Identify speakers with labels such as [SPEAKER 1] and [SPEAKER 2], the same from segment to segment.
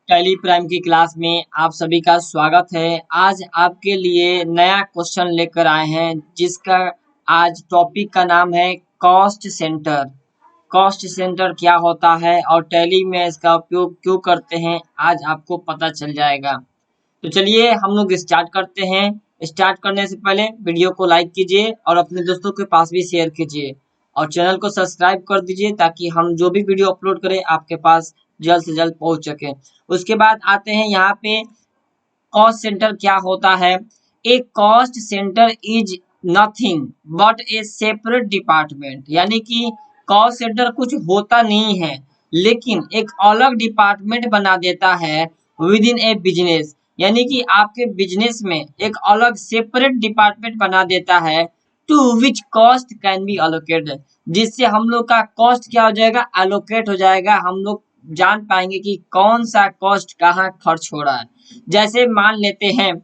[SPEAKER 1] Tally prime की class में आप सभी का स्वागत है। आज आपके लिए नया क्वेश्चन लेकर आए हैं जिसका आज टॉपिक का नाम है कॉस्ट सेंटर। कॉस्ट सेंटर क्या होता है और टैली में इसका उपयोग क्यों करते हैं, आज आपको पता चल जाएगा। तो चलिए हम लोग स्टार्ट करते हैं। स्टार्ट करने से पहले वीडियो को लाइक कीजिए और अपने दोस्तों के पास भी शेयर कीजिए और चैनल को सब्सक्राइब कर दीजिए ताकि हम जो भी वीडियो अपलोड करें आपके पास जल्द से जल्द पहुंच सके। उसके बाद आते हैं यहाँ पे कॉस्ट सेंटर क्या होता है। A cost centre is nothing but a separate department, यानी कि कॉस्ट सेंटर कुछ होता नहीं है लेकिन एक अलग डिपार्टमेंट बना देता है विद इन ए बिजनेस, यानी कि आपके बिजनेस में एक अलग सेपरेट डिपार्टमेंट बना देता है to which cost can be allocated, जिससे हम लोग का कॉस्ट क्या हो जाएगा, अलोकेट हो जाएगा। हम लोग जान पाएंगे कि कौन सा कॉस्ट कहाँ खर्च हो रहा है। जैसे मान लेते हैं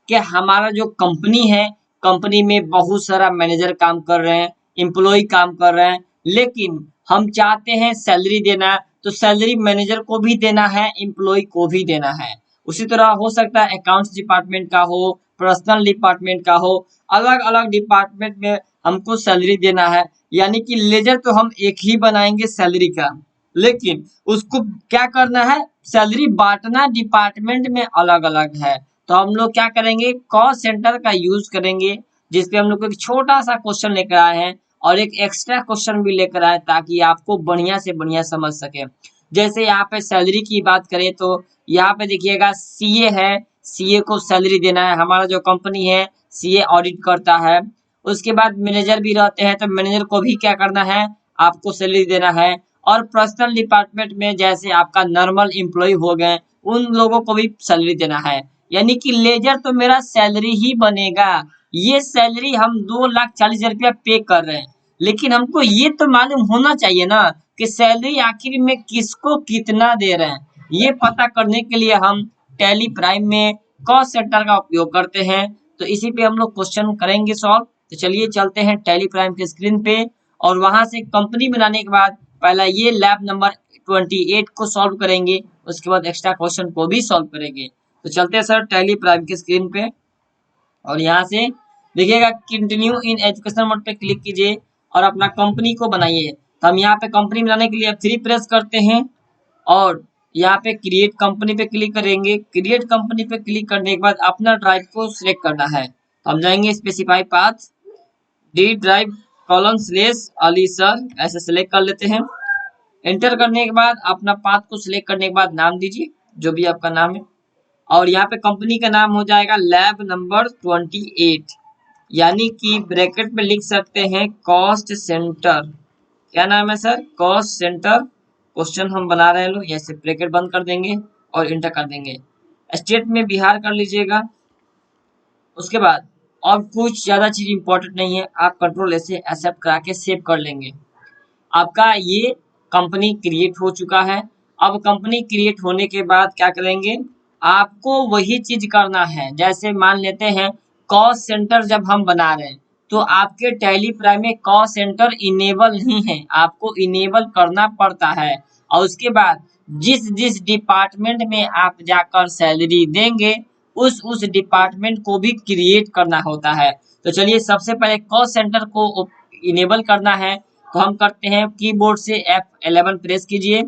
[SPEAKER 1] कि हमारा जो कंपनी है, कंपनी में बहुत सारा मैनेजर काम कर रहे हैं, एम्प्लॉय काम कर रहे हैं, लेकिन हम चाहते हैं सैलरी देना, तो सैलरी मैनेजर को भी देना है, एम्प्लॉय को भी देना है। उसी तरह हो सकता है अकाउंट्स डिपार्टमेंट का हो, पर्सनल डिपार्टमेंट का हो, अलग अलग डिपार्टमेंट में हमको सैलरी देना है। यानी कि लेजर तो हम एक ही बनाएंगे सैलरी का, लेकिन उसको क्या करना है, सैलरी बांटना डिपार्टमेंट में अलग अलग है। तो हम लोग क्या करेंगे, कॉस्ट सेंटर का यूज करेंगे, जिसपे हम लोग एक छोटा सा क्वेश्चन लेकर आए हैं और एक एक्स्ट्रा क्वेश्चन भी लेकर आए ताकि आपको बढ़िया से बढ़िया समझ सके। जैसे यहाँ पे सैलरी की बात करें तो यहाँ पे देखिएगा सीए है, सीए को सैलरी देना है। हमारा जो कंपनी है सीए ऑडिट करता है। उसके बाद मैनेजर भी रहते हैं, तो मैनेजर को भी क्या करना है, आपको सैलरी देना है। और पर्सनल डिपार्टमेंट में जैसे आपका नॉर्मल एम्प्लॉय हो गए, उन लोगों को भी सैलरी देना है। यानी कि लेजर तो मेरा सैलरी ही बनेगा। ये सैलरी हम 2,40,000 रुपया पे कर रहे हैं, लेकिन हमको ये तो मालूम होना चाहिए ना कि सैलरी आखिर में किसको कितना दे रहे हैं। ये पता करने के लिए हम टैली प्राइम में कॉस्ट सेंटर का उपयोग करते हैं। तो इसी पे हम लोग क्वेश्चन करेंगे सॉल्व। तो चलिए चलते हैं टैली प्राइम के स्क्रीन पे और वहां से कंपनी बनाने के बाद पहला ये लैब नंबर 28 को सॉल्व करेंगे, उसके बाद एक्स्ट्रा क्वेश्चन को भी सॉल्व करेंगे। तो चलते हैं सर टैली प्राइम के स्क्रीन पे और यहाँ से देखिएगा कंटिन्यू इन एजुकेशन मोड पे क्लिक कीजिए और अपना कंपनी को बनाइए। तो हम यहाँ पे कंपनी बनाने के लिए F3 प्रेस करते हैं और यहाँ पे क्रिएट कंपनी पे क्लिक करेंगे। क्रिएट कंपनी पे क्लिक करने के बाद अपना ड्राइव को सिलेक्ट करना है। तो हम जाएंगे specify path, D drive colon slash Ali sir, ऐसे सिलेक्ट कर लेते हैं। एंटर करने के बाद अपना पाथ को सिलेक्ट करने के बाद नाम दीजिए जो भी आपका नाम है और यहाँ पे कंपनी का नाम हो जाएगा लैब नंबर 28, यानी कि ब्रैकेट में लिख सकते हैं कॉस्ट सेंटर। क्या नाम है सर, कॉस्ट सेंटर। क्वेश्चन हम बना रहे हैं लोग, ऐसे ब्रैकेट बंद कर देंगे और इंटर कर देंगे। स्टेट में बिहार कर लीजिएगा। उसके बाद और कुछ ज्यादा चीज इंपॉर्टेंट नहीं है, आप कंट्रोल ऐसे एक्सेप्ट करा के सेव कर लेंगे। आपका ये कंपनी क्रिएट हो चुका है। अब कंपनी क्रिएट होने के बाद क्या करेंगे, आपको वही चीज करना है। जैसे मान लेते हैं कॉस्ट सेंटर जब हम बना रहे हैं तो आपके टैली प्राइम में कॉस्ट सेंटर इनेबल नहीं है, आपको इनेबल करना पड़ता है। और उसके बाद जिस जिस डिपार्टमेंट में आप जाकर सैलरी देंगे उस डिपार्टमेंट को भी क्रिएट करना होता है। तो चलिए सबसे पहले कॉस्ट सेंटर को इनेबल करना है, तो हम करते हैं कीबोर्ड से F11 प्रेस कीजिए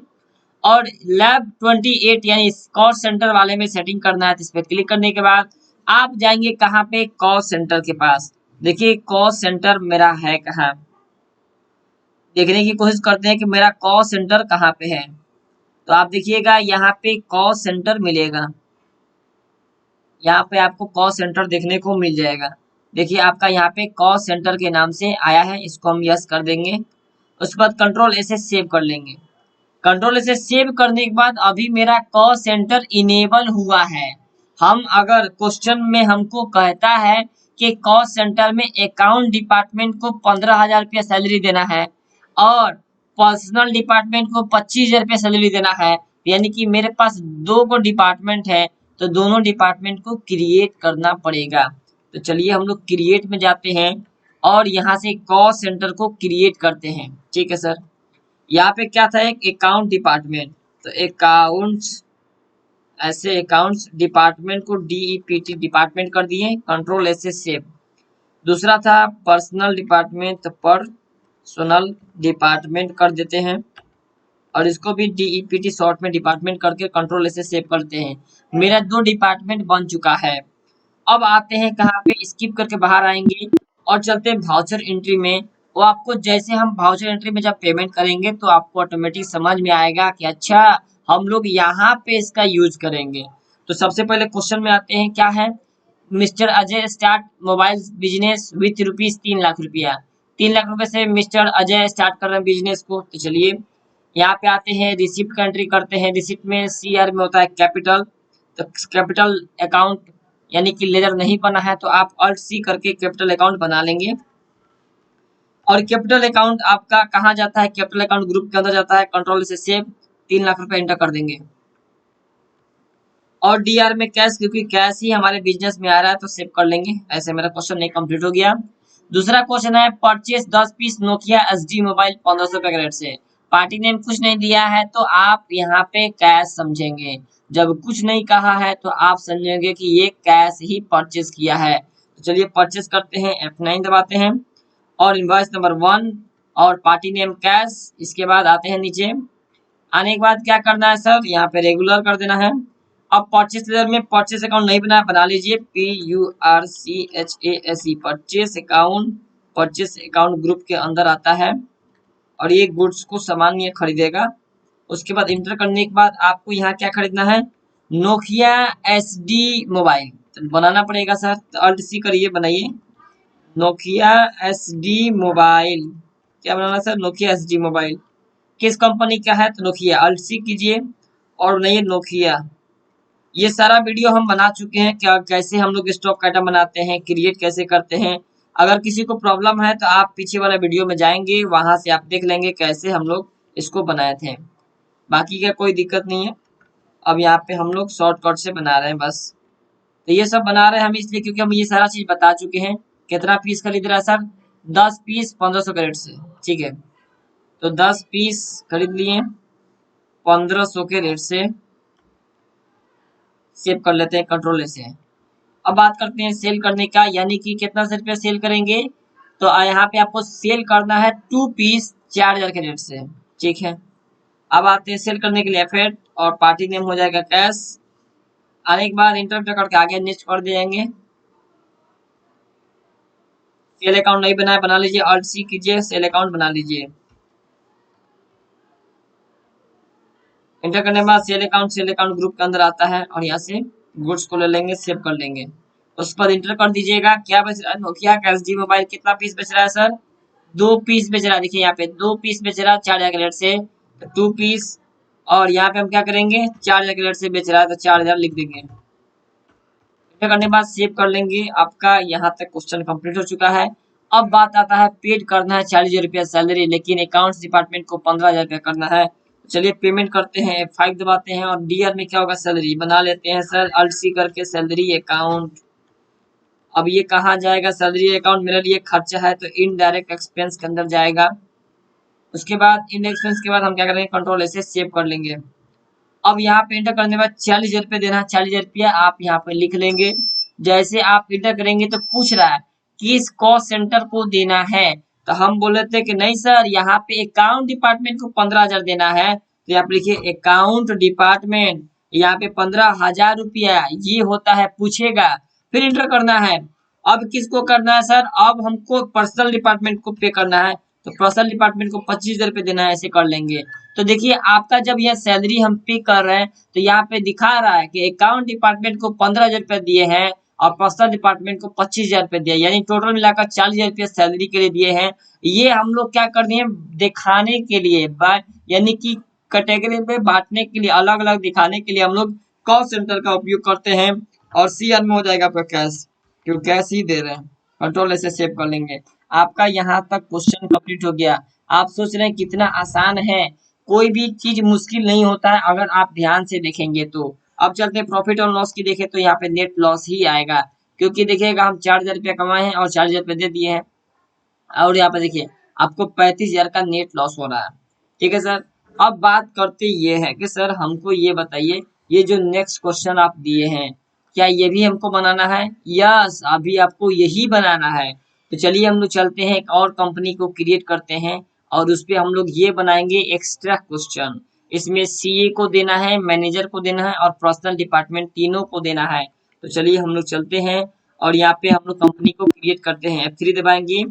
[SPEAKER 1] और लैब 28 यानी कॉस्ट सेंटर वाले में सेटिंग करना है। तो इस पर क्लिक करने के बाद आप जाएंगे कहाँ पे, कॉस्ट सेंटर के पास। देखिए कॉस्ट सेंटर मेरा है कहाँ, देखने की कोशिश करते हैं कि मेरा कॉस्ट सेंटर कहाँ पे है। तो आप देखिएगा यहाँ पे कॉस्ट सेंटर मिलेगा, यहाँ पे आपको कॉस्ट सेंटर देखने को मिल जाएगा। देखिए आपका यहाँ पे कॉस्ट सेंटर के नाम से आया है, इसको हम यस कर देंगे। उसके बाद कंट्रोल ऐसे सेव कर लेंगे। कंट्रोल से सेव करने के बाद अभी मेरा कॉस्ट सेंटर इनेबल हुआ है। हम अगर क्वेश्चन में हमको कहता है कि कॉस्ट सेंटर में अकाउंट डिपार्टमेंट को 15,000 रुपया सैलरी देना है और पर्सनल डिपार्टमेंट को 25,000 रुपया सैलरी देना है, यानी कि मेरे पास दो को डिपार्टमेंट है, तो दोनों डिपार्टमेंट को क्रिएट करना पड़ेगा। तो चलिए हम लोग क्रिएट में जाते हैं और यहाँ से कॉस्ट सेंटर को क्रिएट करते हैं। ठीक है सर, यहाँ पे क्या था, एक अकाउंट डिपार्टमेंट, तो अकाउंट्स ऐसे अकाउंट्स डिपार्टमेंट को DEPT डिपार्टमेंट कर दिए, कंट्रोल ऐसे सेव। दूसरा था पर्सनल डिपार्टमेंट, तो पर्सनल डिपार्टमेंट कर देते हैं और इसको भी DEPT शॉर्ट में डिपार्टमेंट करके कंट्रोल ऐसे सेव करते हैं। मेरा 2 डिपार्टमेंट बन चुका है। अब आते हैं कहाँ पे, स्किप करके बाहर आएंगे और चलते हैं वाउचर एंट्री में। वो आपको जैसे हम वाउचर एंट्री में जब पेमेंट करेंगे तो आपको ऑटोमेटिक समझ में आएगा कि अच्छा हम लोग यहाँ पे इसका यूज करेंगे। तो सबसे पहले क्वेश्चन में आते हैं, क्या है, mister Ajay start mobile business with ₹3,00,000। 3,00,000 से मिस्टर अजय स्टार्ट कर रहे हैं बिजनेस को। तो चलिए यहाँ पे आते हैं, रिसिप्ट का एंट्री करते हैं। रिसिप्ट में CR में होता है कैपिटल, तो कैपिटल अकाउंट यानी कि लेजर नहीं बना है तो आप Alt+C करके कैपिटल अकाउंट बना लेंगे। और कैपिटल अकाउंट आपका कहाँ जाता है, कैपिटल अकाउंट ग्रुप के अंदर जाता है, कंट्रोल से सेव, ₹3,00,000 एंटर कर देंगे। और DR में कैश, क्योंकि कैश ही हमारे बिजनेस में आ रहा है तो सेव कर लेंगे। ऐसे मेरा क्वेश्चन नहीं कंप्लीट हो गया। दूसरा क्वेश्चन है, purchase 10 piece Nokia SD mobile 1500 के रेट से। पार्टी नेम कुछ नहीं दिया है तो आप यहाँ पे कैश समझेंगे। जब कुछ नहीं कहा है तो आप समझेंगे कि ये कैश ही परचेस किया है। तो चलिए परचेस करते हैं, F9 दबाते हैं और इनवॉइस नंबर 1 और पार्टी नेम कैश। इसके बाद आते हैं नीचे, आने के बाद क्या करना है सर, यहाँ पे रेगुलर कर देना है। अब परचेस लेजर में परचेस अकाउंट नहीं बनाया, बना लीजिए PURCHASE purchase account. Purchase account group के अंदर आता है और ये गुड्स को सामान ये खरीदेगा। उसके बाद इंटर करने के बाद आपको यहाँ क्या खरीदना है, नोकिया SD मोबाइल। तो बनाना पड़ेगा सर, तो Alt+C करिए, बनाइए नोकिया SD मोबाइल। क्या बनाना सर, नोकिया SD मोबाइल। किस कंपनी का है, तो नोकिया। Alt+C कीजिए और बनाइए नोकिया। ये सारा वीडियो हम बना चुके हैं, क्या कैसे हम लोग स्टॉक आइटम बनाते हैं, क्रिएट कैसे करते हैं। अगर किसी को प्रॉब्लम है तो आप पीछे वाला वीडियो में जाएंगे, वहां से आप देख लेंगे कैसे हम लोग इसको बनाए थे। बाकी का कोई दिक्कत नहीं है। अब यहाँ पे हम लोग शॉर्टकट से बना रहे हैं बस। तो ये सब बना रहे हैं हम इसलिए क्योंकि हम ये सारा चीज बता चुके हैं। कितना पीस खरीद रहा है सर, 10 पीस 1500 के रेट से, ठीक है। तो 10 पीस खरीद लिए 1500 के रेट से, सेव कर लेते हैं कंट्रोल से। अब बात करते हैं सेल करने का, यानी कि कितना से रुपया सेल करेंगे। तो यहाँ पे आपको सेल करना है 2 पीस 4,000 के रेट से, ठीक है। अब आते हैं सेल करने के लिए एफेट और पार्टी नेम हो जाएगा कैश। आने के बाद इंटर करके आगे नेक्स्ट कर देंगे। सेल अकाउंट नहीं बनाया, बना लीजिए, Alt+C कीजिए, सेल अकाउंट बना लीजिए। इंटर करने के बाद सेल अकाउंट ग्रुप के अंदर आता है और यहाँ से गुड्स को ले लेंगे, सेव कर लेंगे। उस पर इंटर कर दीजिएगा, क्या बेच रहा है नोकिया का SD मोबाइल, कितना पीस बेच रहा है सर, 2 पीस बेच रहा है। देखिए यहाँ पे 2 पीस बेच रहा है 4,000 के रेट से, 2 पीस। और यहाँ पे हम क्या करेंगे, 4,000 के रेट से बेच रहा है तो 4,000 लिख देंगे। इंटर करने के बाद सेव कर लेंगे। आपका यहाँ तक क्वेश्चन कंप्लीट हो चुका है। अब बात आता है, पेड करना है 40,000 रुपया सैलरी, लेकिन अकाउंट्स डिपार्टमेंट को 15,000 रुपया करना है। चलिए पेमेंट करते हैं, F5 दबाते हैं और DR में क्या होगा, सैलरी बना लेते हैं सर, Alt+C करके सैलरी अकाउंट। अब ये कहाँ जाएगा, सैलरी अकाउंट मेरे लिए खर्चा है तो इनडायरेक्ट एक्सपेंस के अंदर जाएगा। उसके बाद इन एक्सपेंस के बाद हम क्या करेंगे, कंट्रोल से सेव कर लेंगे। अब यहाँ पे इंटर करने के बाद 40,000 रुपया देना है, 40,000 रुपया आप यहाँ पे लिख लेंगे। जैसे आप इंटर करेंगे तो पूछ रहा है किस कॉस्ट सेंटर को देना है, तो हम बोले थे कि नहीं सर यहाँ पे अकाउंट डिपार्टमेंट को 15,000 देना है। तो यहाँ पे लिखिए अकाउंट डिपार्टमेंट, यहाँ पे 15,000 रुपया ये होता है, पूछेगा फिर इंटर करना है। अब किसको करना है सर, अब हमको पर्सनल डिपार्टमेंट को पे करना है, तो पर्सनल डिपार्टमेंट को 25,000 रुपये देना है, ऐसे कर लेंगे। तो देखिए आपका जब यह सैलरी हम पे कर रहे हैं तो यहाँ पे दिखा रहा है कि अकाउंट डिपार्टमेंट को 15,000 रुपये दिए हैं और पर्सनल डिपार्टमेंट को 25,000 रुपये दिए, यानी टोटल मिलाकर 40,000 रुपये सैलरी के लिए दिए हैं। ये हम लोग क्या कर दिए, दिखाने के लिए, यानी कि कैटेगरी में बांटने के लिए, अलग अलग दिखाने के लिए हम लोग कॉस्ट सेंटर का उपयोग करते हैं। और CR में हो जाएगा आपका कैश, क्योंकि कैश ही दे रहे हैं, कंट्रोल ऐसे सेव कर लेंगे। आपका यहाँ तक क्वेश्चन कंप्लीट हो गया। आप सोच रहे हैं कितना आसान है, कोई भी चीज मुश्किल नहीं होता है अगर आप ध्यान से देखेंगे तो। अब चलते हैं प्रॉफिट और लॉस की, देखें तो यहाँ पे नेट लॉस ही आएगा, क्योंकि देखिएगा हम 4,000 रुपया कमाए हैं और 4,000 रुपये दे दिए हैं। और यहाँ पे देखिए आपको 35,000 का नेट लॉस हो रहा है, ठीक है सर। अब बात करते ये है कि सर हमको ये बताइए ये जो नेक्स्ट क्वेश्चन आप दिए हैं, क्या ये भी हमको बनाना है? यस, अभी आपको यही बनाना है। तो चलिए हम लोग चलते हैं, एक और कंपनी को क्रिएट करते हैं और उस पे हम लोग ये बनाएंगे एक्स्ट्रा क्वेश्चन। इसमें सीए को देना है, मैनेजर को देना है और पर्सनल डिपार्टमेंट, तीनों को देना है। तो चलिए हम लोग चलते हैं और यहाँ पे हम लोग कंपनी को क्रिएट करते हैं। F3 दबाएंगे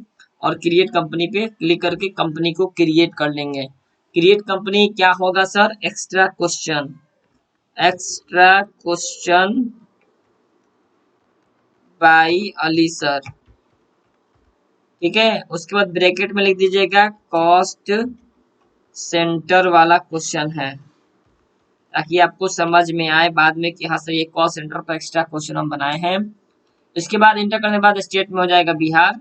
[SPEAKER 1] और क्रिएट कंपनी पे क्लिक करके कंपनी को क्रिएट कर लेंगे। क्रिएट कंपनी क्या होगा sir? Extra question, extra question by Ali sir. ठीक है, उसके बाद ब्रैकेट में लिख दीजिएगा कॉस्ट सेंटर वाला क्वेश्चन है, ताकि आपको समझ में आए बाद में कि हाँ सर ये कॉस्ट सेंटर पर एक्स्ट्रा क्वेश्चन हम बनाए हैं। इसके बाद इंटर करने के बाद स्टेट में हो जाएगा बिहार।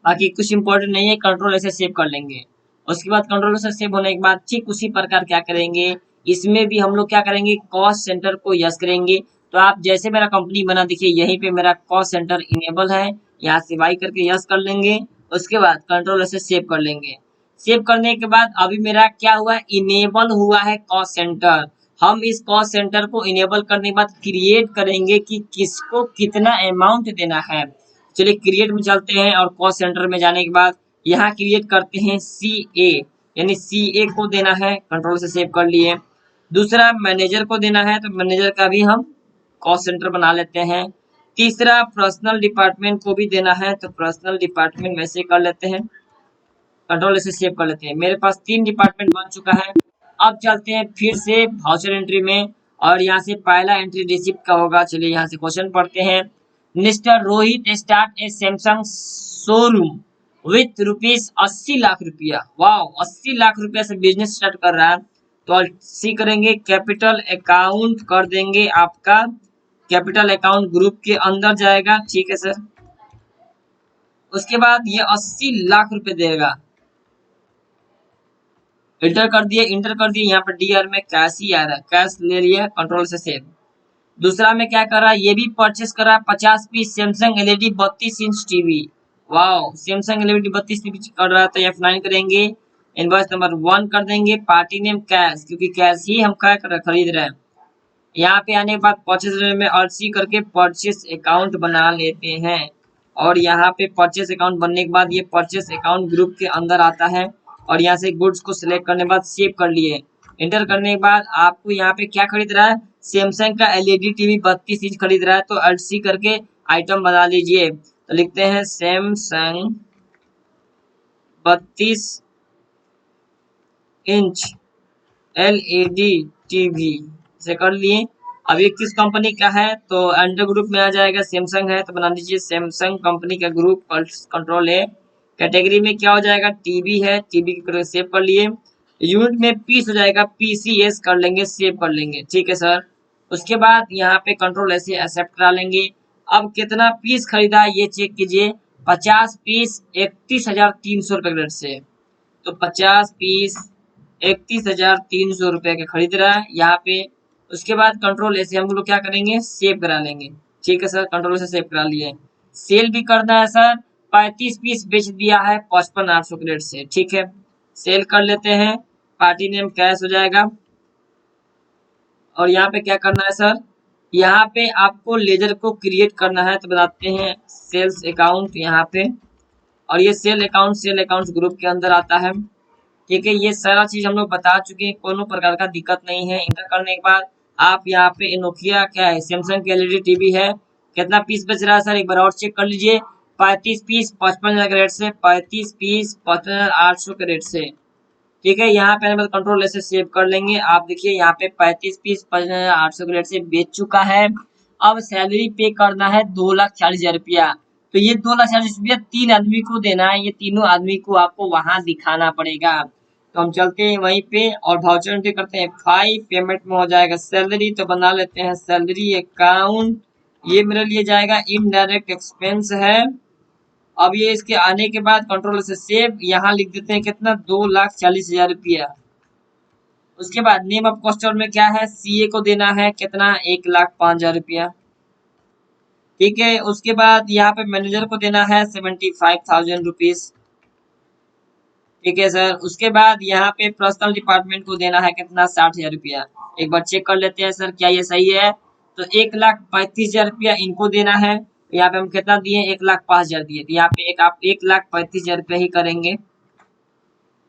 [SPEAKER 1] बाकी कुछ इंपॉर्टेंट नहीं है, कंट्रोल ऐसे सेव कर लेंगे। उसके बाद कंट्रोल से सेव होने के बाद ठीक उसी प्रकार क्या करेंगे, इसमें भी हम लोग क्या करेंगे, कॉस्ट सेंटर को यस करेंगे। तो आप जैसे मेरा कंपनी बना, देखिए यहीं पे मेरा कॉस्ट सेंटर इनेबल है, यहाँ से वाई करके यस कर लेंगे। उसके बाद कंट्रोल से सेव कर लेंगे। सेव करने के बाद अभी मेरा क्या हुआ, इनेबल हुआ है कॉस्ट सेंटर। हम इस कॉस्ट सेंटर को इनेबल करने के बाद क्रिएट करेंगे कि किसको कितना अमाउंट देना है। चलिए क्रिएट में चलते हैं और कॉस्ट सेंटर में जाने के बाद यहाँ क्रिएट करते हैं सी ए, यानी सी ए को देना है, कंट्रोल से सेव कर लिए। दूसरा मैनेजर को देना है, तो मैनेजर का भी हम कॉस्ट सेंटर बना लेते हैं। तीसरा पर्सनल डिपार्टमेंट को भी देना है, तो पर्सनल डिपार्टमेंट वैसे कर लेते हैं, कंट्रोल से सेव कर लेते हैं। मेरे पास 3 डिपार्टमेंट बन चुका है। अब चलते हैं फिर से वाउचर एंट्री में और यहाँ से पहला एंट्री रिसिप्ट का होगा। चलिए यहाँ से क्वेश्चन पढ़ते हैं। Mister Rohit start A Samsung showroom with ₹80 lakh. Wow, 80 lakh रुपया से बिजनेस स्टार्ट कर रहा है। तो सी करेंगे, कैपिटल अकाउंट कर देंगे आपका, कैपिटल अकाउंट ग्रुप के अंदर जाएगा। ठीक है सर। उसके बाद ये 80 लाख रुपए देगा, इंटर कर दिए, इंटर कर दिए। यहाँ पर डीआर में कैश ही आ रहा है, कैश ले लिया, कंट्रोल से सेव। दूसरा में क्या कर रहा है, ये भी परचेस कर रहा है 50 piece Samsung LED 32 inch TV. Wow, Samsung LED 32 inch कर रहा है, तो F9 करेंगे। इनवॉइस नंबर 1 कर देंगे, पार्टी नेम कैश, क्योंकि कैश ही हम क्या खरीद रहे हैं। यहाँ पे आने के बाद परचेस में अर्सी करके परचेस अकाउंट बना लेते हैं और यहाँ पे परचेस अकाउंट बनने के बाद ये परचेस अकाउंट ग्रुप के अंदर आता है और यहाँ से गुड्स को सिलेक्ट करने के बाद सेव कर लिए। इंटर करने के बाद आपको यहाँ पे क्या खरीद रहा है, सैमसंग का एलईडी टीवी 32 इंच खरीद रहा है, तो अर्सी करके आइटम बना लीजिए। तो लिखते हैं सैमसंग 32 इंच एलईडी टीवी से कर लिए। अब ये किस कंपनी का है, तो अंडर ग्रुप में आ जाएगा, सैमसंग है तो बना दीजिए सैमसंग कंपनी का ग्रुप, कंट्रोल है। कैटेगरी में क्या हो जाएगा, टीवी है, टीवी की सेव कर लिए। यूनिट में पीस हो जाएगा, पीसीएस कर लेंगे, सेव कर लेंगे। ठीक है सर। उसके बाद यहाँ पे कंट्रोल ऐसे एक्सेप्ट करा लेंगे। अब कितना पीस खरीदा है ये चेक कीजिए, 50 पीस 31,300 रुपए रेट से, तो 50 पीस 31,300 रुपए के खरीद रहा है यहाँ पे। उसके बाद कंट्रोल ऐसे हम लोग क्या करेंगे, सेव करा लेंगे। ठीक है सर, कंट्रोल से सेव करा लिए। सेल भी करना है सर, 35 पीस बेच दिया है 55,800 के रेट से। ठीक है, सेल कर लेते हैं, पार्टी नेम कैश हो जाएगा। और यहाँ पे क्या करना है सर, यहाँ पे आपको लेजर को क्रिएट करना है, तो बताते हैं सेल्स अकाउंट यहाँ पे, और ये सेल अकाउंट ग्रुप के अंदर आता है। ठीक है, ये सारा चीज हम लोग बता चुके हैं, कोनो प्रकार का दिक्कत नहीं है। इंटर करने के बाद आप यहाँ पे नोकिया क्या है, सैमसंग की एलईडी टीवी है, कितना पीस बच रहा है सर एक बार और चेक कर लीजिए, 35 पीस 55,000 के रेट से, 35 पीस 55,800 के रेट से। ठीक है, यहाँ पे मतलब कंट्रोल ऐसे सेव कर लेंगे। आप देखिए यहाँ पे 35 पीस 55,800 के रेट से बेच चुका है। अब सैलरी पे करना है 2,40,000 रुपया। तो ये 2,40,000 रुपया 3 आदमी को देना है, ये तीनों आदमी को आपको वहां दिखाना पड़ेगा। तो हम चलते हैं वहीं पे और वाउचर एंट्री करते हैं। 5 पेमेंट में हो जाएगा सैलरी, तो बना लेते हैं सैलरी अकाउंट। ये मेरे लिए जाएगा इनडायरेक्ट एक्सपेंस है। अब ये इसके आने के बाद कंट्रोल से सेव, यहाँ लिख देते हैं कितना, 2,40,000 रुपया। उसके बाद नेम ऑफ कस्टमर में क्या है, सीए को देना है कितना, 1,05,000 रुपया। ठीक है, उसके बाद यहाँ पे मैनेजर को देना है 75,000 रुपीज। ठीक है सर। उसके बाद यहाँ पे पर्सनल डिपार्टमेंट को देना है कितना, 60,000 रुपया। एक बार चेक कर लेते हैं सर क्या ये सही है। तो 1,35,000 रुपया इनको देना है। यहाँ पे हम कितना दिए, 1,05,000 दिए, तो यहाँ पे आप 1,35,000 रुपया ही करेंगे।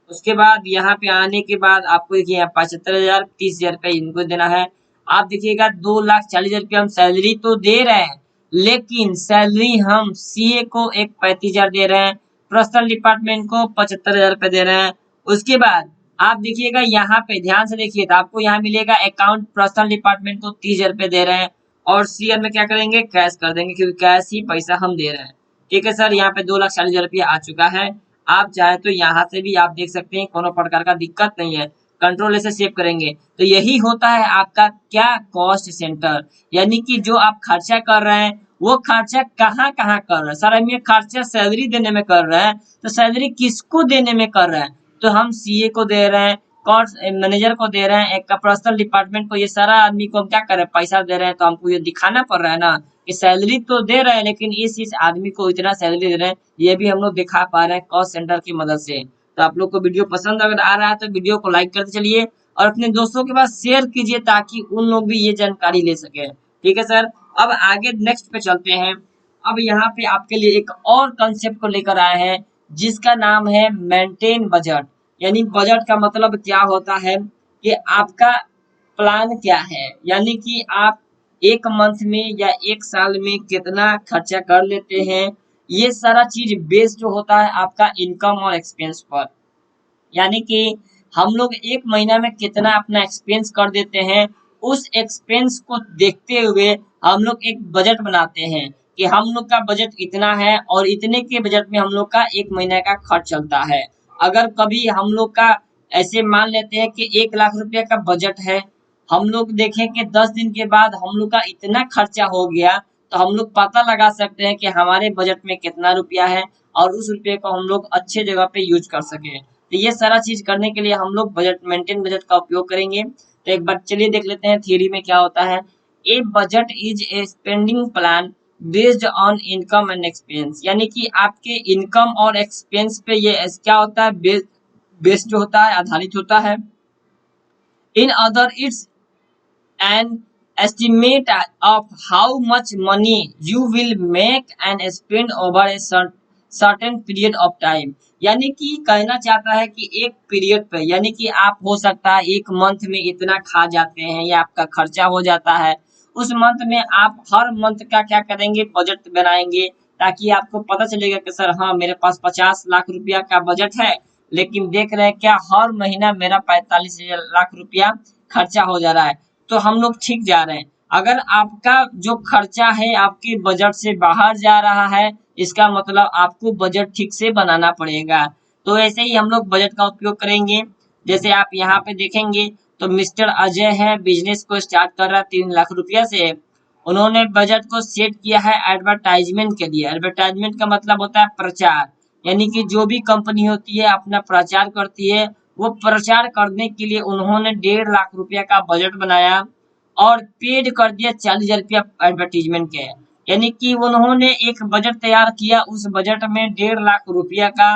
[SPEAKER 1] उसके बाद यहाँ पे आने के बाद आपको देखिए 75,000, 30,000 रुपया इनको देना है। आप देखिएगा 2,40,000 रुपया हम सैलरी तो दे रहे हैं, लेकिन सैलरी हम सीए को 1,35,000 दे रहे हैं, पर्सनल डिपार्टमेंट को 75,000 रुपया दे रहे हैं। उसके बाद आप देखिएगा यहाँ पे ध्यान से देखिए, तो आपको यहाँ मिलेगा अकाउंट पर्सनल डिपार्टमेंट को 30,000 रुपया दे रहे हैं, और सीआर में क्या करेंगे, कैश कर देंगे, क्योंकि कैश ही पैसा हम दे रहे हैं। ठीक है सर, यहाँ पे 2,40,000 रुपया आ चुका है। आप चाहे तो यहाँ से भी आप देख सकते हैं, कोनो प्रकार का दिक्कत नहीं है। कंट्रोल से सेव करेंगे तो यही होता है आपका क्या, कॉस्ट सेंटर। यानी कि जो आप खर्चा कर रहे हैं वो खर्चा कहाँ कहाँ कर रहे हैं। सर हम ये खर्चा सैलरी देने में कर रहे हैं, तो सैलरी किसको देने में कर रहे हैं, तो हम सीए को दे रहे हैं, कॉस्ट मैनेजर को दे रहे हैं, एक पर्सनल डिपार्टमेंट को, ये सारा आदमी को हम क्या कर रहे हैं, पैसा दे रहे हैं। तो हमको ये दिखाना पड़ रहा है ना कि सैलरी तो दे रहे हैं, लेकिन इस आदमी को इतना सैलरी दे रहे हैं, ये भी हम लोग दिखा पा रहे हैं कॉस्ट सेंटर की मदद से। तो आप लोग को वीडियो पसंद अगर आ रहा है तो वीडियो को लाइक करते चलिए और अपने दोस्तों के पास शेयर कीजिए, ताकि उन लोग भी ये जानकारी ले सके। ठीक है सर, अब आगे नेक्स्ट पे चलते हैं। अब यहाँ पे आपके लिए एक और कंसेप्ट को लेकर आए हैं, जिसका नाम है मेंटेन बजट। यानी बजट का मतलब क्या होता है कि आपका प्लान क्या है, यानी कि आप एक मंथ में या एक साल में कितना खर्चा कर लेते हैं। ये सारा चीज बेस्ड जो होता है आपका इनकम और एक्सपेंस पर। यानी कि हम लोग एक महीना में कितना अपना एक्सपेंस कर देते हैं, उस एक्सपेंस को देखते हुए हम लोग एक बजट बनाते हैं कि हम लोग का बजट इतना है और इतने के बजट में हम लोग का एक महीने का खर्च चलता है। अगर कभी हम लोग का ऐसे मान लेते हैं कि 1,00,000 रुपया का बजट है, हम लोग देखें कि 10 दिन के बाद हम लोग का इतना खर्चा हो गया, तो हम लोग पता लगा सकते हैं कि हमारे बजट में कितना रुपया है, और उस रुपये को हम लोग अच्छे जगह पे यूज कर सके। तो ये सारा चीज करने के लिए हम लोग बजट, मेंटेन बजट का उपयोग करेंगे। तो एक बार चलिए देख लेते हैं थ्योरी में क्या होता है। A budget is a spending plan based on income and expense. यानी कि आपके इनकम और एक्सपेंस पे ये क्या होता है, बेस्ड जो होता है, आधारित होता है। In other it's an estimate of how much money you will make and spend over a certain period of time। यानी कि कहना चाहता है कि एक पीरियड पे, यानी कि आप हो सकता है एक मंथ में इतना खा जाते हैं या आपका खर्चा हो जाता है, उस मंथ में आप हर मंथ का क्या करेंगे, बजट बनाएंगे, ताकि आपको पता चलेगा कि सर हाँ मेरे पास 50 लाख रुपया का बजट है, लेकिन देख रहे हैं क्या हर महीना मेरा 45 लाख रुपया खर्चा हो जा रहा है, तो हम लोग ठीक जा रहे हैं। अगर आपका जो खर्चा है आपके बजट से बाहर जा रहा है, इसका मतलब आपको बजट ठीक से बनाना पड़ेगा। तो ऐसे ही हम लोग बजट का उपयोग करेंगे। जैसे आप यहाँ पे देखेंगे तो मिस्टर अजय है, बिजनेस को स्टार्ट कर रहा है 3 लाख रुपया से। उन्होंने बजट को सेट किया है एडवर्टाइजमेंट के लिए। एडवर्टाइजमेंट का मतलब होता है प्रचार, यानी कि जो भी कंपनी होती है अपना प्रचार करती है, वो प्रचार करने के लिए उन्होंने 1.5 लाख रुपया का बजट बनाया और पेड कर दिया 40,000 रुपया एडवर्टीजमेंट के। यानी कि उन्होंने एक बजट तैयार किया, उस बजट में 1.5 लाख रुपया का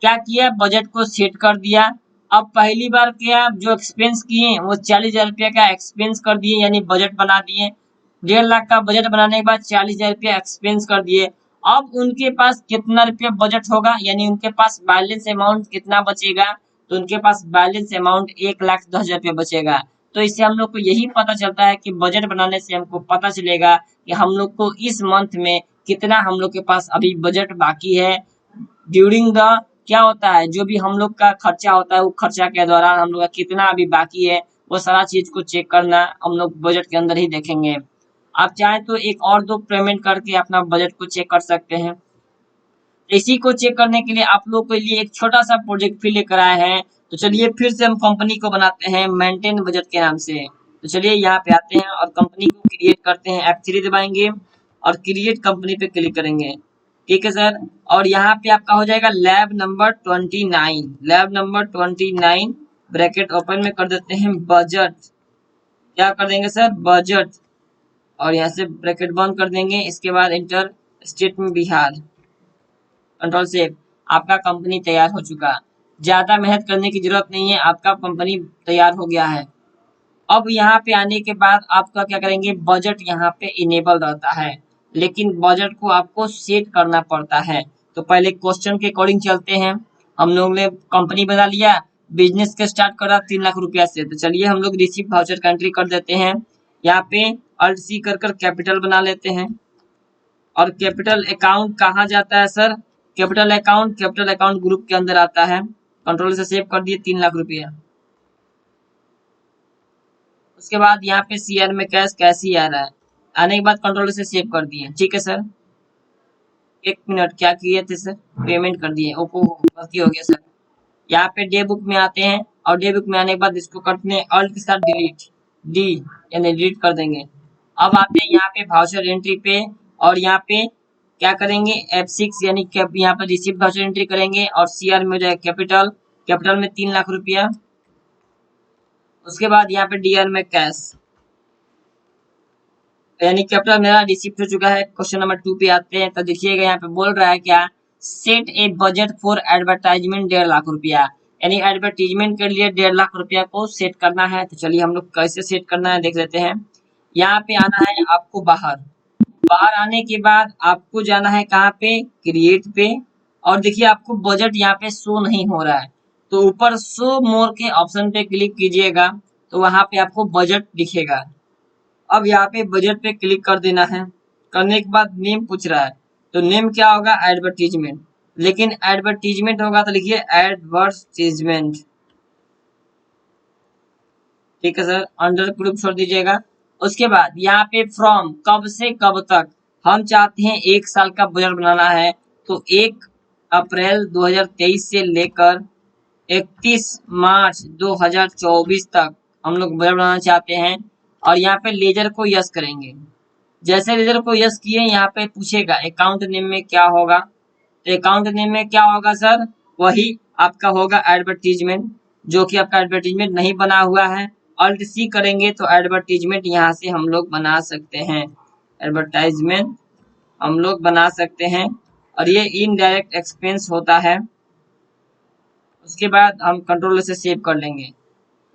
[SPEAKER 1] क्या किया, बजट को सेट कर दिया। अब पहली बार क्या, जो एक्सपेंस किए वो 40,000 रुपया का एक्सपेंस कर दिए, यानी बजट बना दिए। 1.5 लाख का बजट बनाने के बाद 40,000 रुपया एक्सपेंस कर दिए। अब उनके पास कितना रुपया बजट होगा, यानी उनके पास बैलेंस अमाउंट कितना बचेगा, तो उनके पास बैलेंस अमाउंट 1,10,000 रुपया बचेगा। तो इससे हम लोग को यही पता चलता है कि बजट बनाने से हमको पता चलेगा कि हम लोग को इस मंथ में कितना हम लोग के पास अभी बजट बाकी है। ड्यूरिंग द क्या होता है, जो भी हम लोग का खर्चा होता है, वो खर्चा के दौरान हम लोग का कितना अभी बाकी है, वो सारा चीज को चेक करना हम लोग बजट के अंदर ही देखेंगे। आप चाहे तो एक और दो पेमेंट करके अपना बजट को चेक कर सकते हैं। इसी को चेक करने के लिए आप लोग के लिए एक छोटा सा प्रोजेक्ट फिर लेकर आए हैं। तो चलिए फिर से हम कंपनी को बनाते हैं मेंटेन बजट के नाम से। तो चलिए यहाँ पे आते हैं और कंपनी को क्रिएट करते हैं। F3 दबाएंगे और क्रिएट कंपनी पे क्लिक करेंगे। ठीक है सर, और यहाँ पे आपका हो जाएगा lab number 29। Lab number 29 bracket open में कर देते हैं, बजट क्या कर देंगे सर, बजट, और यहाँ से ब्रैकेट बंद कर देंगे। इसके बाद इंटर, स्टेट में बिहार, कंट्रोल सेव, आपका कंपनी तैयार हो चुका। ज्यादा मेहनत करने की जरूरत नहीं है, आपका कंपनी तैयार हो गया है। अब यहाँ पे आने के बाद आपका क्या करेंगे, बजट यहाँ पे इनेबल रहता है, लेकिन बजट को आपको सेट करना पड़ता है। तो पहले क्वेश्चन के अकॉर्डिंग चलते हैं। हम लोग ने कंपनी बना लिया, बिजनेस के स्टार्ट करा 3 लाख रुपया से, तो चलिए हम लोग रिसीव वाउचर का एंट्री कर देते हैं। यहाँ पे अल्ट सी कर कैपिटल बना लेते हैं। और कैपिटल अकाउंट कहाँ जाता है सर, कैपिटल अकाउंट ग्रुप के अंदर आता है। कंट्रोल से सेव कर दिए 3 लाख रुपया। उसके बाद यहाँ पे सीआर में कैश ही आ रहा है, आने के बाद कंट्रोल से सेव कर दिए। ठीक है सर, 1 मिनट, क्या किए थे सर, पेमेंट कर दिए, ओको गलती हो गया सर। यहाँ पे डे बुक में आते हैं, और डे बुक में आने के बाद इसको करते हैं अल्ट के साथ डिलीट, डी यानी डिलीट कर देंगे। अब आते हैं यहाँ पे वाउचर एंट्री पे, और यहाँ पे क्या करेंगे, F6 यानी यहाँ पे रिसीव वाउचर एंट्री करेंगे, और सीआर में जाए कैपिटल में 3 लाख रुपया। उसके बाद यहाँ पे डीआर में कैश, यानी कैपिटल मेरा रिसीव हो चुका है। क्वेश्चन नंबर 2 पे आते हैं, तो देखिएगा यहाँ पे बोल रहा है क्या, set A budget for advertisement 1.5 lakh रुपया, यानी एडवर्टीजमेंट के लिए 1.5 लाख रुपया को सेट करना है। तो चलिए हम लोग कैसे सेट करना है देख लेते हैं। यहाँ पे आना है आपको बाहर, बाहर आने के बाद आपको जाना है कहाँ पे, क्रिएट पे, और देखिए आपको बजट यहाँ पे शो नहीं हो रहा है, तो ऊपर शो मोर के ऑप्शन पे क्लिक कीजिएगा, तो वहां पे आपको बजट दिखेगा। अब यहाँ पे बजट पे क्लिक कर देना है। करने के बाद नेम पूछ रहा है, तो नेम क्या होगा, एडवर्टीजमेंट, लेकिन एडवर्टीजमेंट होगा तो लिखिए एडवर्टीजमेंट। ठीक है सर, अंडर ग्रुप छोड़ दीजिएगा। उसके बाद यहाँ पे फ्रॉम, कब से कब तक, हम चाहते हैं 1 साल का बजट बनाना है, तो 1 अप्रैल 2023 से लेकर 31 मार्च 2024 तक हम लोग बजट बनाना चाहते हैं। और यहाँ पे लेजर को यस करेंगे। जैसे लेजर को यस किए, यहाँ पे पूछेगा अकाउंट नेम में क्या होगा, तो अकाउंट नेम में क्या होगा सर, वही आपका होगा एडवर्टीजमेंट, जो कि आपका एडवर्टीजमेंट नहीं बना हुआ है। अल्ट सी करेंगे तो एडवर्टीजमेंट यहाँ से हम लोग बना सकते हैं, एडवर्टाइजमेंट हम लोग बना सकते हैं, और ये इनडायरेक्ट एक्सपेंस होता है। उसके बाद हम कंट्रोल से सेव कर लेंगे।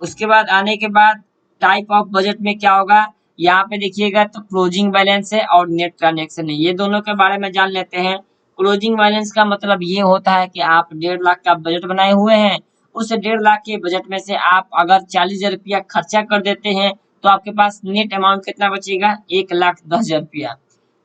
[SPEAKER 1] उसके बाद आने के बाद टाइप ऑफ बजट में क्या होगा, यहाँ पे देखिएगा तो क्लोजिंग बैलेंस है और नेट ट्रांजेक्शन है, ये दोनों के बारे में जान लेते हैं। क्लोजिंग बैलेंस का मतलब ये होता है कि आप 1.5 लाख का बजट बनाए हुए हैं, उस 1.5 लाख के बजट में से आप अगर 40,000 रुपया खर्चा कर देते हैं, तो आपके पास नेट अमाउंट कितना बचेगा, 1,10,000 रुपया।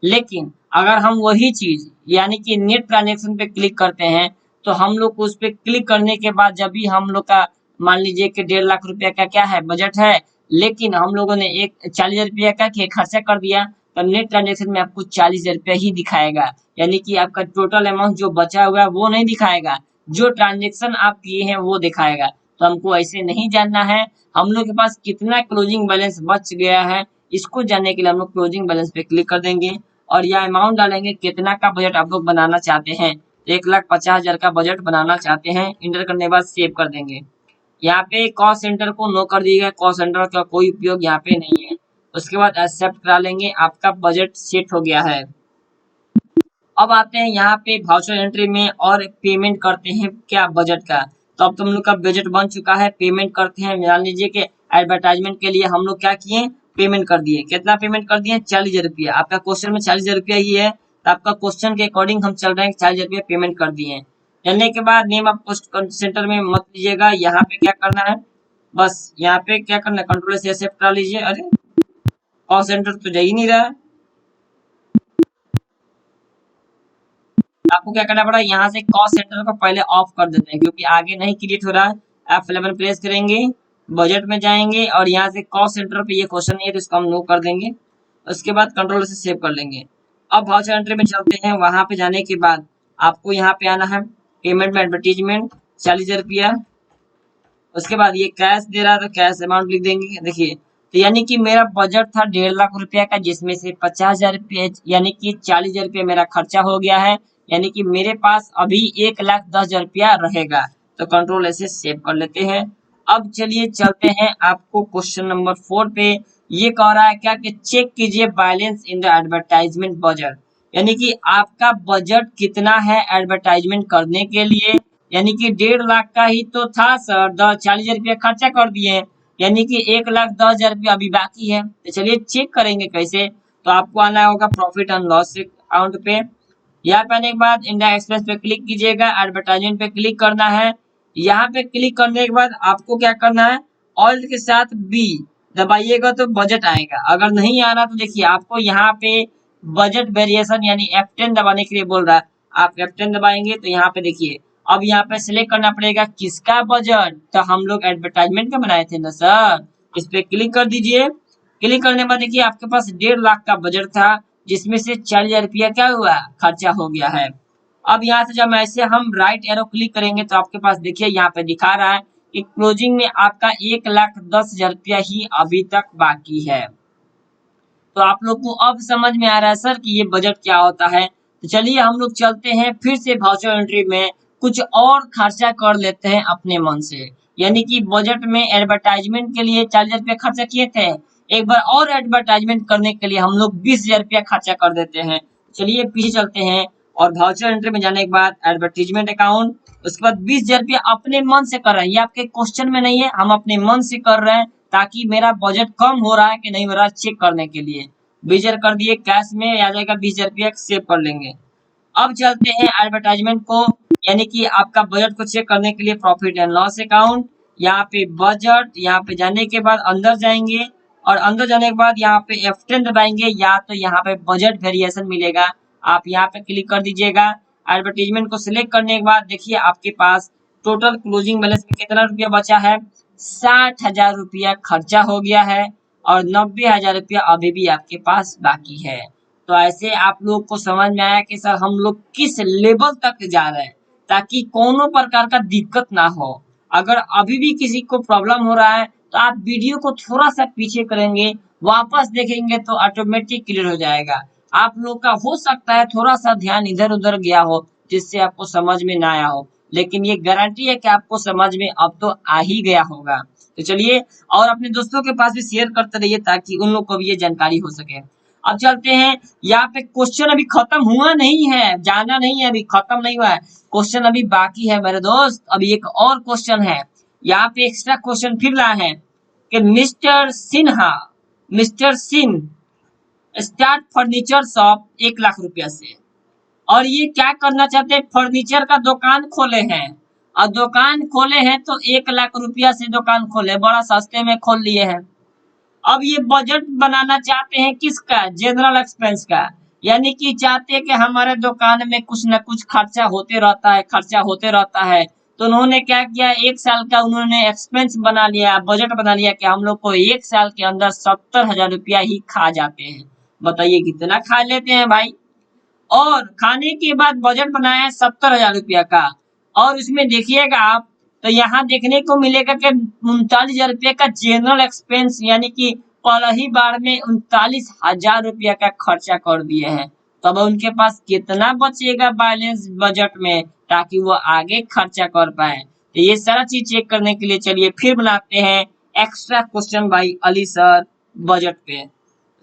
[SPEAKER 1] लेकिन अगर हम वही चीज यानी कि नेट ट्रांजेक्शन पे क्लिक करते हैं, तो हम लोग को उस पर क्लिक करने के बाद जब भी हम लोग का मान लीजिए कि 1.5 लाख रुपया का क्या है बजट है, लेकिन हम लोगों ने 40,000 रुपया का खर्चा कर दिया, तो नेट ट्रांजेक्शन में आपको 40,000 रुपया ही दिखाएगा, यानी कि आपका टोटल अमाउंट जो बचा हुआ है वो नहीं दिखाएगा, जो ट्रांजेक्शन आप किए हैं वो दिखाएगा। तो हमको ऐसे नहीं जानना है, हम लोग के पास कितना क्लोजिंग बैलेंस बच गया है, इसको जानने के लिए हम लोग क्लोजिंग बैलेंस पे क्लिक कर देंगे, और यह अमाउंट डालेंगे कितना का बजट आप लोग बनाना चाहते हैं। 1,50,000 का बजट बनाना चाहते हैं, इंटर करने के बाद सेव कर देंगे। यहाँ पे कॉस्ट सेंटर को नो कर दिएगा, कॉस्ट सेंटर का कोई उपयोग यहाँ पे नहीं है। उसके बाद एक्सेप्ट करा लेंगे, आपका बजट सेट हो गया है। अब आते हैं यहाँ पे वाउचर एंट्री में और पेमेंट करते हैं क्या बजट का। तो अब तुम लोग का बजट बन चुका है, पेमेंट करते हैं। मान लीजिए कि एडवर्टाइजमेंट के लिए हम लोग क्या किए, पेमेंट कर दिए। कितना पेमेंट कर दिए, 40,000 रुपया। आपका क्वेश्चन में 40,000 रुपया ही है, तो आपका क्वेश्चन के अकॉर्डिंग हम चल रहे हैं, 40,000 रुपया पेमेंट कर दिए। चलने के बाद नेम ऑफ कॉस्ट सेंटर में मत लीजिएगा, यहाँ पे क्या करना है, बस यहाँ पे क्या करना है, कंट्रोल से एक्सेप्ट करा लीजिए। अरे कॉस्ट सेंटर तो जा ही नहीं रहा है, आपको क्या करना पड़ा, यहाँ से कॉस्ट सेंटर को पहले ऑफ कर देते हैं, क्योंकि आगे नहीं क्रिएट हो रहा है। F11 प्रेस करेंगे, बजट में जाएंगे, और यहाँ से कॉस्ट सेंटर पे ये क्वेश्चन नहीं है तो इसको हम नो कर देंगे। उसके बाद कंट्रोल से सेव कर लेंगे। अब वाउचर एंट्री में चलते हैं, वहां पे जाने के बाद आपको यहाँ पे आना है, पेमेंट में एडवर्टीजमेंट 40,000 रुपया। उसके बाद ये कैश दे रहा है, तो कैश अमाउंट लिख देंगे। देखिए, तो यानी कि मेरा बजट था 1.5 लाख रुपया का, जिसमें से 50,000 रुपया यानी कि 40,000 रुपया मेरा खर्चा हो गया है, यानी कि मेरे पास अभी 1,10,000 रुपया रहेगा। तो कंट्रोल ऐसे सेव कर लेते हैं। अब चलिए चलते हैं आपको क्वेश्चन नंबर 4 पे। ये कह रहा है क्या कि चेक कीजिए balance in the advertisement budget, यानी कि आपका बजट कितना है एडवर्टाइजमेंट करने के लिए, यानी कि 1.5 लाख का ही तो था सर, 40,000 रुपया खर्चा कर दिए, यानी कि 1,10,000 रुपया अभी बाकी है। तो चलिए चेक करेंगे कैसे। तो आपको आना होगा प्रॉफिट एंड लॉस अकाउंट पे। यहाँ पे आने के बाद इंडिया एक्सप्रेस पे क्लिक कीजिएगा, एडवर्टाइजमेंट पे क्लिक करना है। यहाँ पे क्लिक करने के बाद आपको क्या करना है, ऑल्ट के साथ बी दबाइएगा तो बजट आएगा। अगर नहीं आ रहा तो देखिए आपको यहाँ पे बजट वेरिएशन यानी F10 दबाने के लिए बोल रहा है। आप F10 दबाएंगे तो यहाँ पे देखिए अब यहाँ पे सिलेक्ट करना पड़ेगा किसका बजट, तो हम लोग एडवर्टाइजमेंट का बनाए थे ना सर। इस पे क्लिक कर दीजिए। क्लिक करने के बाद देखिए आपके पास 1.5 लाख का बजट था, जिसमें से 40,000 रुपया क्या हुआ, खर्चा हो गया है। अब यहाँ से जब ऐसे हम राइट एरो क्लिक करेंगे तो आपके पास देखिए यहाँ पे दिखा रहा है कि क्लोजिंग में आपका 1,10,000 रुपया ही अभी तक बाकी है। तो आप लोग को अब समझ में आ रहा है सर कि ये बजट क्या होता है। तो चलिए हम लोग चलते हैं फिर से वाउचर एंट्री में, कुछ और खर्चा कर लेते हैं अपने मन से। यानी कि बजट में एडवर्टाइजमेंट के लिए 40,000 रुपया खर्चा किए थे, एक बार और एडवर्टाइजमेंट करने के लिए हम लोग 20,000 रुपया खर्चा कर देते हैं। चलिए पीछे चलते हैं और वाउचर एंट्री में जाने के बाद एडवर्टीजमेंट अकाउंट, उसके बाद 20,000 रुपया अपने मन से कर रहे हैं। ये आपके क्वेश्चन में नहीं है, हम अपने मन से कर रहे हैं ताकि मेरा बजट कम हो रहा है कि नहीं हो रहा है चेक करने के लिए। 20,000 कर दिए, कैश में आ जाएगा 20,000 रुपया, सेव कर लेंगे। अब चलते हैं एडवर्टाइजमेंट को, यानी कि आपका बजट को चेक करने के लिए प्रॉफिट एंड लॉस अकाउंट, यहाँ पे बजट, यहाँ पे जाने के बाद अंदर जाएंगे और अंदर जाने के बाद यहाँ पे F10 दबाएंगे, या तो यहाँ पे बजट वेरिएशन मिलेगा, आप यहाँ पे क्लिक कर दीजिएगा। एडवर्टीजमेंट को सिलेक्ट करने के बाद देखिए आपके पास टोटल क्लोजिंग बैलेंस में कितना रुपया बचा है, 60,000 रुपया खर्चा हो गया है और 90,000 रुपया अभी भी आपके पास बाकी है। तो ऐसे आप लोग को समझ में आया कि सर हम लोग किस लेवल तक जा रहे हैं ताकि कोनो प्रकार का दिक्कत ना हो। अगर अभी भी किसी को प्रॉब्लम हो रहा है तो आप वीडियो को थोड़ा सा पीछे करेंगे, वापस देखेंगे तो ऑटोमेटिक क्लियर हो जाएगा। आप लोग का हो सकता है थोड़ा सा ध्यान इधर उधर गया हो जिससे आपको समझ में ना आया हो, लेकिन ये गारंटी है कि आपको समझ में अब तो आ ही गया होगा। तो चलिए और अपने दोस्तों के पास भी शेयर करते रहिए ताकि उन लोग को भी ये जानकारी हो सके। अब चलते हैं, यहाँ पे क्वेश्चन अभी खत्म हुआ नहीं है, जाना नहीं है, अभी खत्म नहीं हुआ है, क्वेश्चन अभी बाकी है मेरे दोस्त। अभी एक और क्वेश्चन है, यहाँ पे एक्स्ट्रा क्वेश्चन फिर लाए हैं कि mister Singh start furniture shop 1 lakh रुपया से, और ये क्या करना चाहते हैं, फर्नीचर का दुकान खोले हैं और दुकान खोले हैं तो 1 लाख रुपया से दुकान खोले, बड़ा सस्ते में खोल लिए हैं। अब ये बजट बनाना चाहते हैं किसका, जनरल एक्सपेंस का, यानी कि चाहते हैं कि हमारे दुकान में कुछ ना कुछ खर्चा होते रहता है, खर्चा होते रहता है। तो उन्होंने क्या किया, 1 साल का उन्होंने एक्सपेंस बना लिया, बजट बना लिया कि हम लोग को 1 साल के अंदर 70,000 रुपया ही खा जाते हैं। बताइए कितना खा लेते हैं भाई। और खाने के बाद बजट बनाया है 70,000 रुपया का, और उसमें देखिएगा आप तो यहाँ देखने को मिलेगा कि 39,000 रुपया का जनरल एक्सपेंस, यानी कि पहले ही बार में 39,000 रुपया का खर्चा कर दिए हैं। तब उनके पास कितना बचेगा बैलेंस बजट में ताकि वो आगे खर्चा कर पाए। तो ये सारा चीज चेक करने के लिए चलिए फिर बनाते हैं extra question by Ali sir budget पे।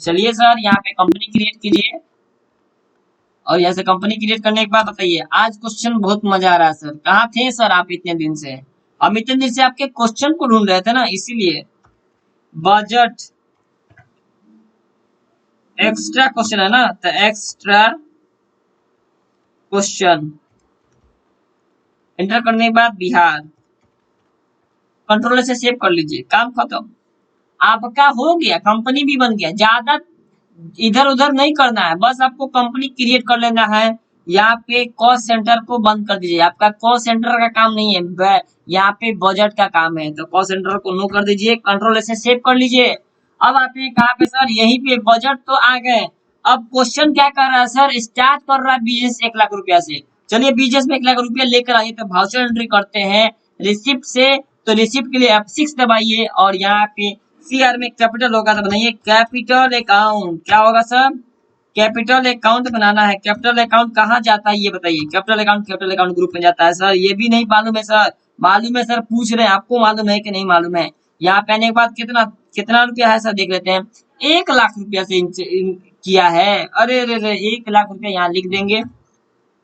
[SPEAKER 1] चलिए सर यहाँ पे कंपनी क्रिएट कीजिए और यहाँ से कंपनी क्रिएट करने के बाद बताइए, आज क्वेश्चन बहुत मजा आ रहा है सर, कहाँ थे सर आप इतने दिन से, हम इतने दिन से आपके क्वेश्चन को ढूंढ रहे थे ना, इसीलिए। बजट एक्स्ट्रा क्वेश्चन है ना, तो एक्स्ट्रा क्वेश्चन एंटर करने के बाद बिहार, कंट्रोल से सेव कर लीजिए, काम खत्म, आपका हो गया, कंपनी भी बन गया। ज्यादा इधर उधर नहीं करना है, बस आपको कंपनी क्रिएट कर लेना है। यहाँ पे कॉस्ट सेंटर को बंद कर दीजिए, आपका कॉस्ट सेंटर का काम नहीं है, यहाँ पे बजट का काम है, तो कॉस्ट सेंटर को नो कर दीजिए, कंट्रोल से सेव कर लीजिए। अब आपने कहा पे सर यहीं पे बजट तो आ गए, अब क्वेश्चन क्या कर रहा है सर, स्टार्ट कर रहा है बिजनेस 1 लाख रुपया से। चलिए बिजनेस में 1 लाख रुपया लेकर आइए, तो वाउचर एंट्री करते हैं रिसिप्ट से। तो रिसिप्ट के लिए F6 दबाइए और यहाँ पे CR में कैपिटल होगा तो बनाइए कैपिटल अकाउंट। क्या होगा सर, कैपिटल अकाउंट बनाना है। कैपिटल अकाउंट कहाँ जाता है ये बताइए, कैपिटल अकाउंट ग्रुप में जाता है सर, ये भी नहीं मालूम है सर, मालूम है सर, पूछ रहे हैं आपको मालूम है कि नहीं मालूम है। यहाँ पे आने के बाद कितना कितना रुपया है सर देख लेते हैं, 1 लाख रुपया से किया है, अरे अरे 1 लाख रुपया यहाँ लिख देंगे।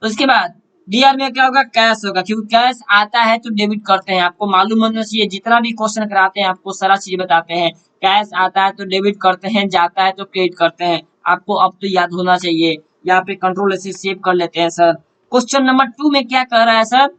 [SPEAKER 1] उसके बाद डीआर में क्या होगा, कैश होगा, क्योंकि कैश आता है तो डेबिट करते हैं। आपको मालूम होना चाहिए, जितना भी क्वेश्चन कराते हैं आपको सारा चीज बताते हैं। कैश आता है तो डेबिट करते हैं, जाता है तो क्रेडिट करते हैं। आपको अब तो याद होना चाहिए। यहाँ पे कंट्रोल ऐसे सेव कर लेते हैं सर। क्वेश्चन नंबर 2 में क्या कह रहा है sir,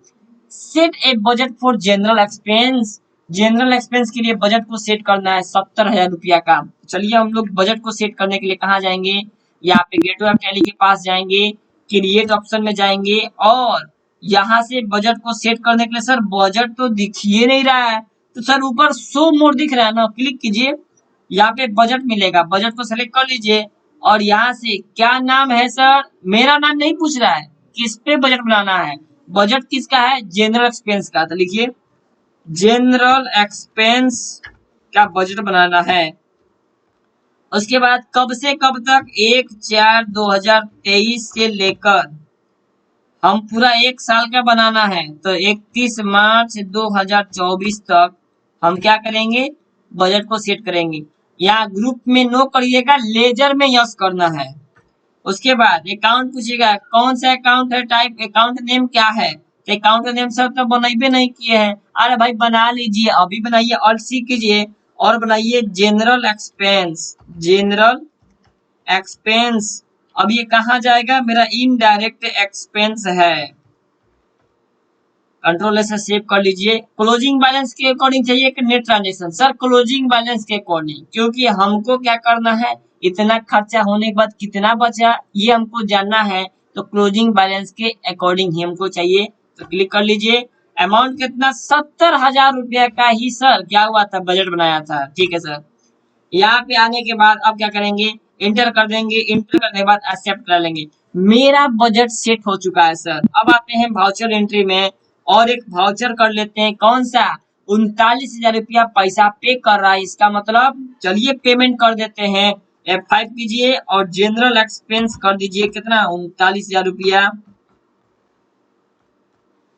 [SPEAKER 1] set A budget for general expense. General expense के लिए बजट को सेट करना है 70,000 रुपया का। चलिए हम लोग बजट को सेट करने के लिए कहाँ जाएंगे, यहाँ पे गेटवे ऑफ टैली के पास जाएंगे, क्रिएट ऑप्शन में जाएंगे और यहाँ से बजट को सेट करने के लिए सर बजट तो दिख ही नहीं रहा है, तो सर ऊपर शो मोड दिख रहा है ना, क्लिक कीजिए, यहाँ पे बजट मिलेगा, बजट को सेलेक्ट कर लीजिए और यहाँ से क्या नाम है सर, मेरा नाम नहीं पूछ रहा है, किस पे बजट बनाना है, बजट किसका है, जनरल एक्सपेंस का, तो लिखिए जनरल एक्सपेंस का बजट बनाना है। उसके बाद कब से कब तक, 1/4/2023 से लेकर, हम पूरा 1 साल का बनाना है तो 31 मार्च 2024 तक हम क्या करेंगे, बजट को सेट करेंगे। यहाँ ग्रुप में नो करिएगा, लेजर में यस करना है। उसके बाद अकाउंट पूछेगा, कौन सा अकाउंट है, टाइप अकाउंट नेम क्या है, तो अकाउंट नेम सर तो बनाइबे नहीं किए हैं, अरे भाई बना लीजिए, अभी बनाइए, ऑल्ट सी कीजिए और बनाइए जनरल एक्सपेंस, जनरल एक्सपेंस। अब ये कहाँ जाएगा, मेरा इनडायरेक्ट एक्सपेंस है, कंट्रोल से सेव कर लीजिए। क्लोजिंग बैलेंस के अकॉर्डिंग चाहिए कि net transaction, sir closing balance के अकॉर्डिंग, क्योंकि हमको क्या करना है, इतना खर्चा होने के बाद कितना बचा ये हमको जानना है, तो क्लोजिंग बैलेंस के अकॉर्डिंग ही हमको चाहिए, तो क्लिक कर लीजिए। अमाउंट कितना, 70,000 रुपया का ही सर क्या हुआ था, बजट बनाया था, ठीक है सर। यहाँ पे आने के बाद अब क्या करेंगे, इंटर कर देंगे, इंटर करने के बाद एक्सेप्ट कर लेंगे। मेरा बजट सेट हो चुका है सर। अब आते हैं वाउचर एंट्री में और एक वाउचर कर लेते हैं, कौन सा, 39,000 रुपया पैसा पे कर रहा है, इसका मतलब चलिए पेमेंट कर देते हैं, F5 कीजिए और जनरल एक्सपेंस कर दीजिए, कितना, 39,000 रुपया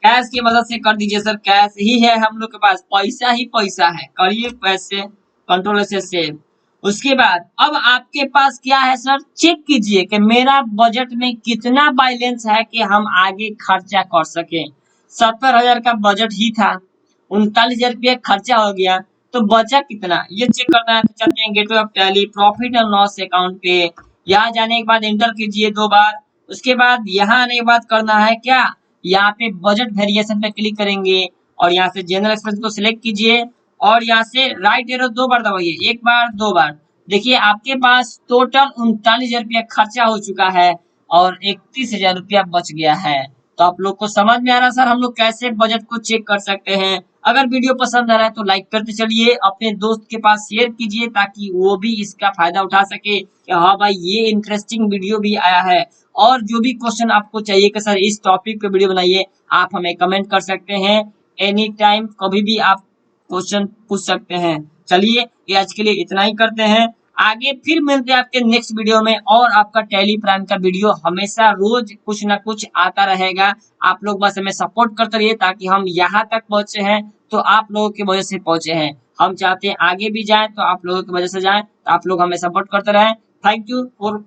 [SPEAKER 1] कैश की मदद से कर दीजिए सर, कैश ही है हम लोग के पास, पैसा ही पैसा है, करिए पैसे, कंट्रोल से सेव। उसके बाद अब आपके पास क्या है सर, चेक कीजिए कि मेरा बजट में कितना बैलेंस है कि हम आगे खर्चा कर सके। 70,000 का बजट ही था, 39,000 रुपया खर्चा हो गया, तो बचा कितना ये चेक करना है। तो चलते हैं gateway of tally, profit and loss account पे, यहाँ जाने के बाद एंटर कीजिए 2 बार। उसके बाद यहाँ आने के बाद करना है क्या, यहाँ पे बजट वेरिएशन पे क्लिक करेंगे और यहाँ से जनरल एक्सपेंस को सिलेक्ट कीजिए और यहाँ से राइट एरो 2 बार दबाइए, 1 बार 2 बार। देखिए आपके पास टोटल 39,000 रुपया खर्चा हो चुका है और 31,000 रुपया बच गया है। तो आप लोग को समझ में आ रहा सर हम लोग कैसे बजट को चेक कर सकते हैं। अगर वीडियो पसंद आ रहा है तो लाइक करते चलिए, अपने दोस्त के पास शेयर कीजिए ताकि वो भी इसका फायदा उठा सके कि हाँ भाई ये इंटरेस्टिंग वीडियो भी आया है। और जो भी क्वेश्चन आपको चाहिए कि सर इस टॉपिक पे वीडियो बनाइए, आप हमें कमेंट कर सकते हैं, एनी टाइम कभी भी आप क्वेश्चन पूछ सकते हैं। चलिए ये आज के लिए इतना ही करते हैं, आगे फिर मिलते हैं आपके नेक्स्ट वीडियो में। और आपका टेली प्राइम का वीडियो हमेशा रोज कुछ ना कुछ आता रहेगा, आप लोग बस हमें सपोर्ट करते रहिए ताकि हम यहाँ तक पहुंचे हैं तो आप लोगों की वजह से पहुंचे हैं। हम चाहते हैं आगे भी जाएं तो आप लोगों की वजह से जाएं, तो आप लोग हमें सपोर्ट करते रहें। Thank you for